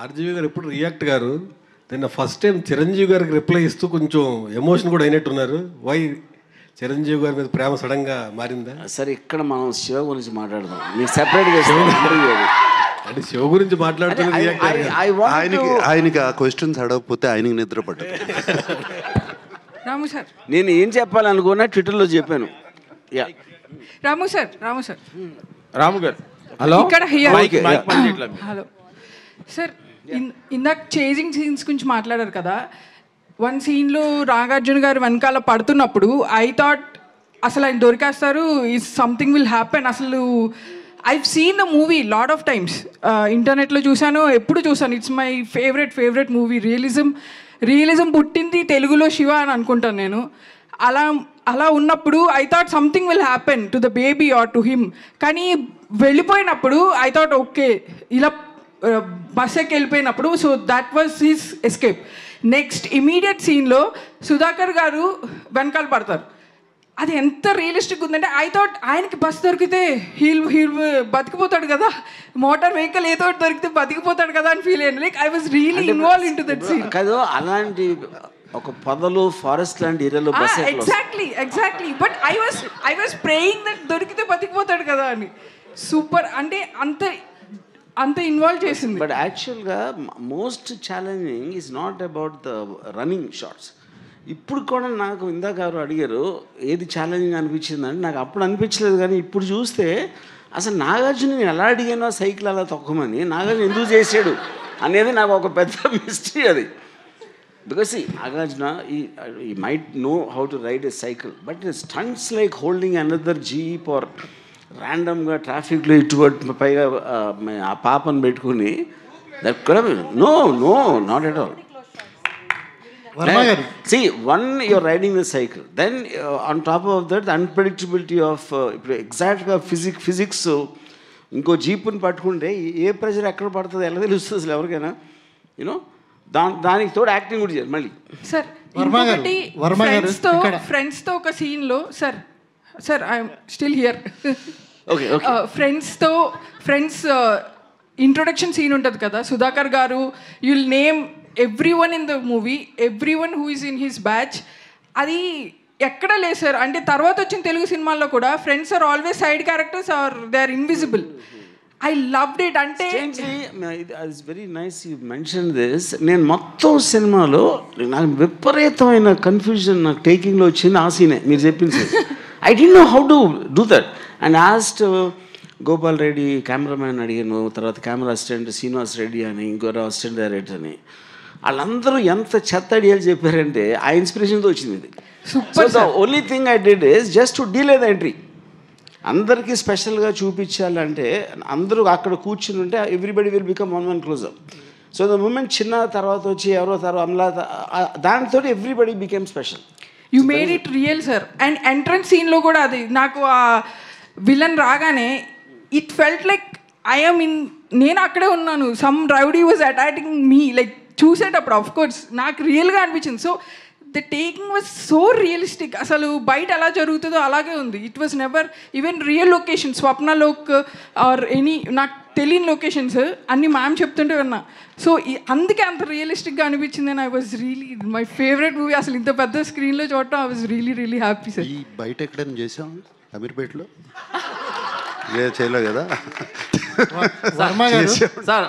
RGV గారు ఎప్పుడు react గారు, నిన్న ఫస్ట్ టైం చిరంజీవి గారికి రిప్లై ఇస్తూ కొంచెం ఎమోషన్ కూడా అయినట్టున్నారు. వై చిరంజీవి గారి మీద ప్రేమ సడన్గా మారిందా? సరే, ఇక్కడ మనం శివ గురించి మాట్లాడదాం. మీకు సెపరేట్గా అంటే శివ గురించి మాట్లాడుతున్నారు. ఆయనకి ఆ క్వశ్చన్స్ అడగకపోతే ఆయనకి నిద్ర పట్టదు. రాము సార్, నేను ఏం చెప్పాలనుకున్నా ట్విట్టర్లో చెప్పాను. రాము సార్, రాము గారు హలో, ఇక్కడ హలో సార్, ఇందాక చేజింగ్ సీన్స్ గురించి మాట్లాడారు కదా. వన్ సీన్లో నాగార్జున గారు వెనకాల పడుతున్నప్పుడు ఐ థాట్ అసలు ఆయన దొరికేస్తారు, ఈజ్ సంథింగ్ విల్ హ్యాపెన్. అసలు I've seen the movie lot of times, ఇంటర్నెట్లో చూశాను, ఎప్పుడు చూసాను. It's my favourite movie. Realism పుట్టింది తెలుగులో శివ అని అనుకుంటాను నేను. అలా ఉన్నప్పుడు I thought something will happen to the baby or to him. కానీ వెళ్ళిపోయినప్పుడు ఐ థాట్ ఓకే, ఇలా బస్ ఎక్కి వెళ్ళిపోయినప్పుడు, so that was his escape. Next immediate సీన్లో సుధాకర్ గారు వెనకాల పడతారు. అది ఎంత రియలిస్టిక్ ఉందంటే ఐ థాట్ ఆయనకి బస్ దొరికితే హీల్ బతికిపోతాడు కదా, మోటార్ వెహికల్ ఏదో దొరికితే బతికిపోతాడు కదా అని ఫీల్ అయ్యాను. Like I was really involve in to that scene. కదా, అలాంటి ఒక పొదలు ఫారెస్ట్ లాంటి ఏరియాలో bus exactly but I was praying that దొరికితే బతికిపోతాడు కదా అని. సూపర్, అంటే అంత ఇన్వాల్వ్ చేసింది. బట్ యాక్చువల్గా most challenging is not about the running shots. ఇప్పుడు కూడా నాకు ఇందాక ఎవరు అడిగారు ఏది ఛాలెంజింగ్ అనిపించిందంటే, నాకు అప్పుడు అనిపించలేదు. కానీ ఇప్పుడు చూస్తే అసలు నాగార్జున నేను ఎలా అడిగానో సైకిల్ అలా తొక్కమని, నాగార్జున ఎందుకు చేసాడు అనేది నాకు ఒక పెద్ద మిస్టరీ అది. Because Nagarjuna he might know how to ride a cycle, but stunts like holding another jeep or ర్యాండమ్గా ట్రాఫిక్లో ఇటువంటి పైగా ఆ పాపను పెట్టుకుని, దట్ కూడా no not at all. See, one, you're riding the cycle. Then on top of that, the unpredictability of exact physics. ఇంకో జీపుని పట్టుకుంటే ఏ ప్రెషర్ ఎక్కడ పడుతుంది ఎలా తెలుస్తుంది అసలు ఎవరికైనా? యూనో, దానికి తోడు యాక్టింగ్ కూడా చేయాలి మళ్ళీ. సార్, ఫ్రెండ్స్తో ఒక సీన్లో sir I'm still here. Friends introduction scene ఉంటుంది కదా, Sudhakar garu you'll name everyone in the movie, everyone who is in his batch. అది ఎక్కడ లేదు సార్. అంటే తర్వాత వచ్చిన తెలుగు సినిమాల్లో కూడా friends are always side characters are they are invisible. I loved it. అంటే it's very nice you mention this. నేను మొత్తం సినిమాలో నాకు విపరీతమైన కన్ఫ్యూజన్ నాకు టేకింగ్లో వచ్చింది ఆ సీనే మీరు చెప్పింది. I don't know how to do that and ఆస్ట్ Gopal Reddy cameraman అడిగాను, తర్వాత కెమెరా అసిస్టెంట్ శ్రీనివాస్ రెడ్డి అని, ఇంకోరు అసిస్టెంట్ డైరెక్టర్ అని. వాళ్ళందరూ ఎంత చెత్త ఐడియాలు చెప్పారంటే ఆ ఇన్స్పిరేషన్తో వచ్చింది ఇది. So the only thing I did is just to delay the entry. అందరికీ స్పెషల్గా చూపించాలంటే అందరూ అక్కడ కూర్చుని ఉంటే everybody will become one closeup. So the moment చిన్న తర్వాత వచ్చి ఎవరో తర్వాత అమలా, దానితో everybody became special. You made it real sir. And entrance సీన్లో కూడా అది నాకు ఆ విలన్ రాగానే it felt like I'm in, నేను అక్కడే ఉన్నాను. Some rowdy was attacking me. Like చూసేటప్పుడు ఆఫ్ కోర్స్ నాకు రియల్గా అనిపించింది. So the taking was so realistic. అసలు బయట ఎలా జరుగుతుందో అలాగే ఉంది. It was never even real location, Swapnalok or any నాకు తెలియని లొకేషన్స్ అన్ని మ్యామ్ చెప్తుంటే విన్నా. సో అందుకే అంత రియలిస్టిక్గా అనిపించింది. And I was really my favourite movie. అసలు ఇంత పెద్ద స్క్రీన్లో చూడటం I was really happy sir. ఈ బయట ఎక్కడైనా చేసాం అమీర్పేటలో చేయలే కదా సార్